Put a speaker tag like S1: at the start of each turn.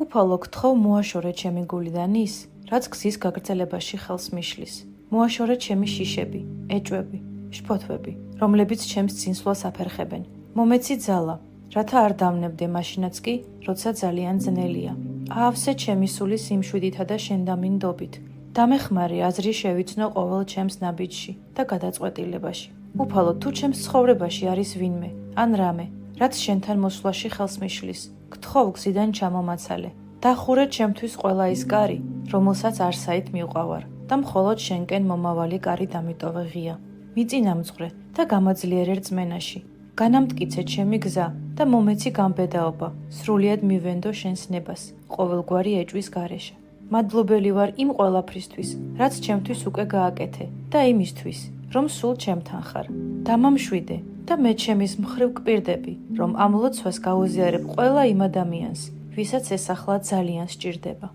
S1: უფალო გთხოვ მოაშორე ჩემი გულიდან ის, რაც გზის გაგრძელებაში ხელს მიშლის. მოაშორე ჩემი შიშები, ეჭვები, შფოთვები, რომლებიც ჩემს წინსვლას აფერხებენ. მომეცი ძალა, რათა არ დავნებდე მაშინაც კი, როცა ძალიან ძნელია. აავსე ჩემი სული სიმშვიდითა და შენდამინდობით. დამეხმარე აზრი შევიცნო ყოველ ჩემს ნაბიჯში და გადაწყვეტილებაში. უფალო თუ ჩემს ცხოვრებაში არის ვინმე, ან რამე, რაც შენთან მოსვლაში ხელს მიშლის, გთხოვ გზიდან ჩამომაცალე. დახურე ჩემთვის ყველა ის კარი, რომელსაც არსაით მივყავარ და მხოლოდ შენკენ მომავალი კარი დამიტოვე ღია. მიწინამძღვრე და გამაძლიერე რწმენაში. განამტკიცე ჩემი გზა და მომეცი გამბედაობა, სრულიად მივენდო შენს ნებას, ყოველგვარი ეჭვის გარეშე. მადლობელი ვარ იმ ყველაფრისთვის, რაც ჩემთვის უკვე გააკეთე და იმისთვის, რომ სულ ჩემთან ხარ. დამამშვიდე და მე ჩემის მხრივ გპირდები, რომ ამ ლოცვას გაუზიარებ ყველა იმ ადამიანს, ვისაც ეს ახლა ძალიან სჭირდება.